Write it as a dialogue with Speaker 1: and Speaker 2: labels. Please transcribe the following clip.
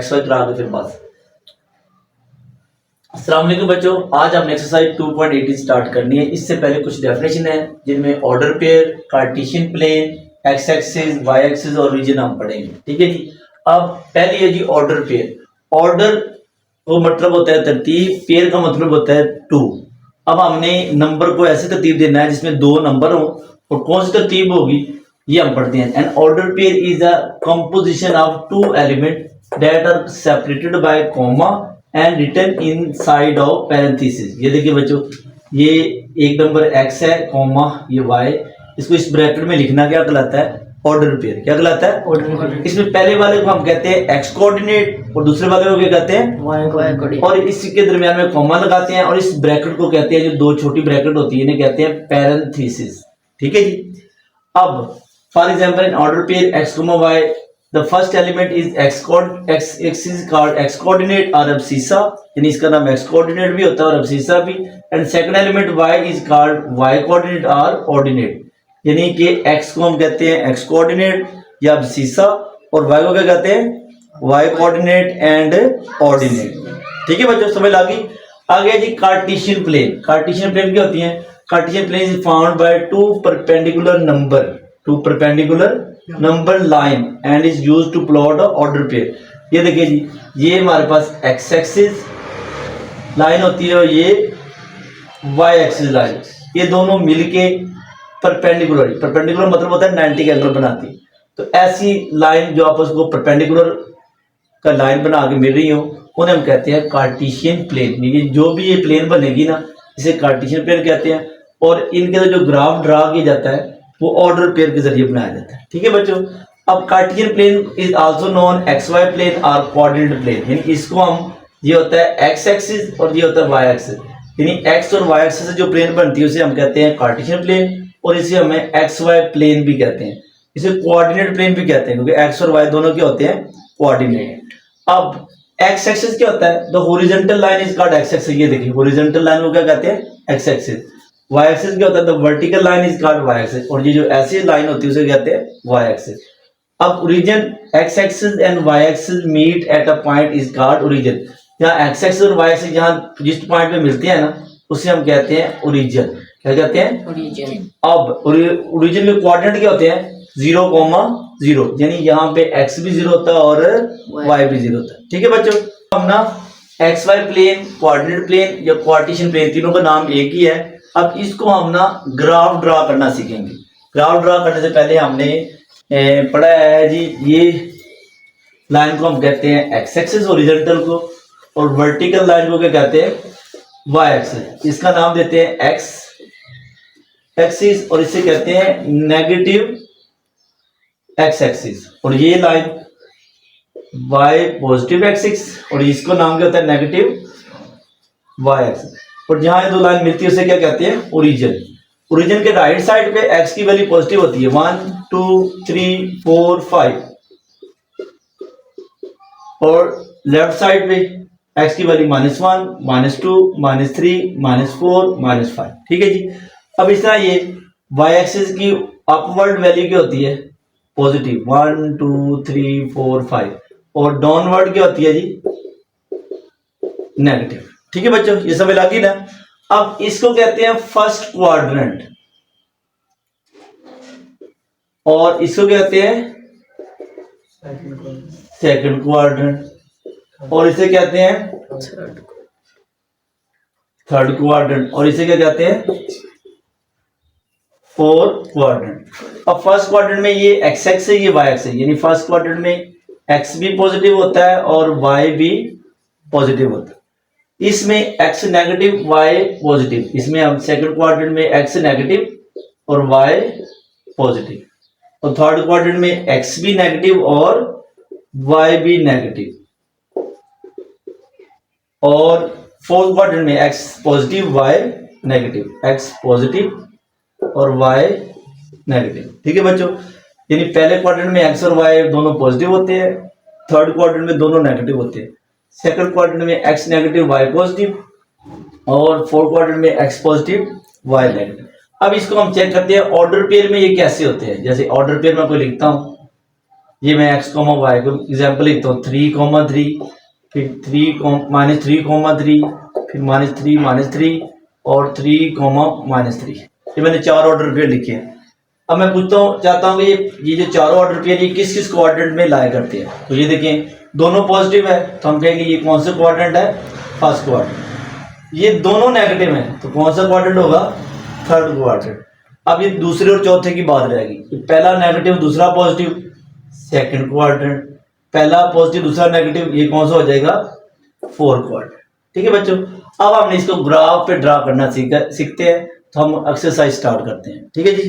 Speaker 1: करा के फिर बस। अस्सलाम वालेकुम बच्चों, आज हमने एक्सरसाइज 2.18 स्टार्ट करनी है। इससे पहले कुछ डेफिनेशन है जिनमें order pair, Cartesian plane, x axis, y axis और रीजन हम पढ़ेंगे। ठीक है जी। अब पहली है जी ऑर्डर पेयर। ऑर्डर वो मतलब होता है तरतीब, पेयर का मतलब होता है टू। अब हमने नंबर को ऐसे तरतीब देना है जिसमें दो नंबर हो, और कौन सी तरतीब होगी ये हम पढ़ते हैं। An order pair is a composition of two element that are separated by comma and written in side of parenthesis. ये देखिए बच्चों, ये एक नंबर एक्स है, कॉमा ये वाई, इसको इस ब्रैकेट में लिखना क्या कहलाता है? Order pair. क्या कहलाता है? Order pair. इसमें पहले वाले को हम कहते हैं एक्स कोऑर्डिनेट और दूसरे वाले को क्या कहते हैं? Y coordinate. और इसके दरमियान में कॉमा लगाते हैं और इस ब्रैकेट को कहते हैं, जो दो छोटी ब्रैकेट होती है इन्हें कहते हैं पैरेंथेसिस। ठीक है जी। अब for example in order pair x comma y, the first element is x is called x coordinate और abscissa, यानी इसका नाम x coordinate भी होता है और abscissa भी। And second element y is called y coordinate और ordinate, यानी कि x को हम कहते हैं x coordinate या abscissa और y को क्या कहते हैं? y coordinate and ordinate। ठीक है बच्चों, समझ आ गई? आगे जी कार्टेशियन प्लेन। कार्टेशियन प्लेन क्या होती है? Cartesian plane is found by two perpendicular number line and is used to plot order pair. ये देखिए जी, ये हमारे पास एक्स एक्सिस लाइन होती है और ये वाई एक्सिस लाइन, ये दोनों मिलके परपेंडिकुलर मतलब होता है 90 का एंगल बनाती है। तो ऐसी लाइन जो आपस को परपेंडिकुलर का लाइन बना के मिल रही हो उन्हें हम कहते हैं कार्टेशियन प्लेन। ये जो भी ये प्लेन बनेगी ना, इसे कार्टेशियन प्लेन कहते हैं। और इनके जो ग्राफ ड्रा किया जाता है वो ऑर्डर पेयर के जरिए बनाया जाता है। ठीक है बच्चों। अब Cartesian plane is also known x y plane और कोऑर्डिनेट प्लेन, यानी इसको हम, ये होता है एक्स एक्सिस और ये होता है वाई एक्सिस, यानी एक्स और वाई एक्सिस से जो प्लेन बनती है उसे हम कहते हैं कार्टेशियन प्लेन, और इसे हमें एक्स वाई प्लेन भी कहते हैं। इसे कोऑर्डिनेट प्लेन भी कहते हैं क्योंकि एक्स और वाई दोनों क्या होते हैं? कोऑर्डिनेट। अब एक्स एक्सिस क्या होता है? The horizontal line is called x axis. ये देखिए हॉरिजॉन्टल लाइन को क्या कहते हैं? X axis. वाई एक्सिस क्या होता है? The vertical line is called y axis, और ये जो ऐसी लाइन होती है उसे कहते हैं वाई एक्सिस। अब origin x axis and y axis meet at a point is called origin. जहाँ एक्स एक्सिस और वाई एक्सिस जहाँ जिस पॉइंट पे मिलते हैं ना उसे हम कहते हैं ओरिजिन। क्या कहते हैं? ओरिजिन। अब ओरिजिन के कोऑर्डिनेट क्या होते हैं? 0,0, यानी यहाँ पे एक्स भी 0 होता है और वाई भी 0 होता है। ठीक है बच्चों। हम ना x y plane, coordinate plane या कार्टेशियन प्लेन, तीनों का नाम एक ही है। अब इसको हम ना ग्राफ ड्रा करना सीखेंगे। ग्राफ ड्रा करने से पहले हमने पढ़ा है जी, ये लाइन को हम कहते हैं एक्स एक्सिस हॉरिजॉन्टल को, और वर्टिकल लाइन को क्या कहते हैं? Y axis. इसका नाम देते हैं एक्स एक्सिस और इसे कहते हैं नेगेटिव एक्स एक्सिस, और ये लाइन वाई पॉजिटिव एक्सिस और इसको नाम क्या होता है? Negative y axis. और जहां ये दो लाइन मिलती है उसे क्या कहते हैं? ओरिजिन। ओरिजिन के राइट साइड पे एक्स की वैल्यू पॉजिटिव होती है, 1 2 3 4 5, और लेफ्ट साइड पे एक्स की वैल्यू -1 -2 -3 -4 -5। ठीक है जी। अब इस तरह ये वाई एक्सिस की अपवर्ड वैल्यू क्या होती है? पॉजिटिव 1 2 3 4 5, और डाउनवर्ड क्या होती है जी? नेगेटिव। ठीक है बच्चों, ये समझ लगी ना? अब इसको कहते हैं फर्स्ट क्वाड्रेंट और इसको कहते हैं सेकंड क्वाड्रेंट, और इसे कहते हैं थर्ड क्वाड्रेंट, और इसे क्या कहते हैं? Fourth quadrant. अब फर्स्ट क्वाड्रेंट में ये एक्स एक्स है, ये वाई एक्स है, यानी फर्स्ट क्वाड्रेंट में एक्स भी पॉजिटिव होता है और वाई भी पॉजिटिव होता है। इसमें x नेगेटिव y पॉजिटिव। इसमें हम सेकंड क्वाड्रेंट में x नेगेटिव और y पॉजिटिव, और थर्ड क्वाड्रेंट में x भी नेगेटिव और y भी नेगेटिव, और फोर्थ क्वाड्रेंट में x positive y negative, x positive और y नेगेटिव। ठीक है बच्चों, यानी पहले क्वाड्रेंट में x और y दोनों पॉजिटिव होते हैं, थर्ड क्वाड्रेंट में दोनों नेगेटिव होते हैं, सेकंड क्वाड्रेंट में x नेगेटिव y पॉजिटिव, और फोर्थ क्वाड्रेंट में x पॉजिटिव y नेगेटिव। अब इसको हम चेक करते हैं ऑर्डर पेयर में ये कैसे होते हैं। जैसे ऑर्डर पेयर में कोई लिखता हूं ये मैं x कॉमा वाई को एग्जाम्पल लिखता हूँ 3,3, फिर 3 -3,3, फिर -3 और 3, -3। ये मैंने 4 ऑर्डर पेयर लिखे हैं। अब मैं चाहता हूँ कि ये जो चारों ऑर्डर पेयर ये किस किस क्वाड्रेंट में लाया करते हैं। तो ये देखें दोनों पॉजिटिव है तो हम कहेंगे ये कौन सा क्वाड्रेंट है, फर्स्ट क्वाड्रेंट। ये दोनों नेगेटिव हैं तो कौन सा क्वाड्रेंट होगा, थर्ड क्वाड्रेंट। अब ये दूसरे और चौथे की बात रहेगी, पहला नेगेटिव दूसरा पॉजिटिव, सेकंड क्वाड्रेंट। पहला पॉजिटिव दूसरा नेगेटिव, ये कौन सा हो जाएगा, फोर्थ क्वाड्रेंट। ठीक है बच्चों, अब हमने इसको ग्राफ पे ड्रा करना सीखते हैं तो हम एक्सरसाइज स्टार्ट करते हैं। ठीक है जी।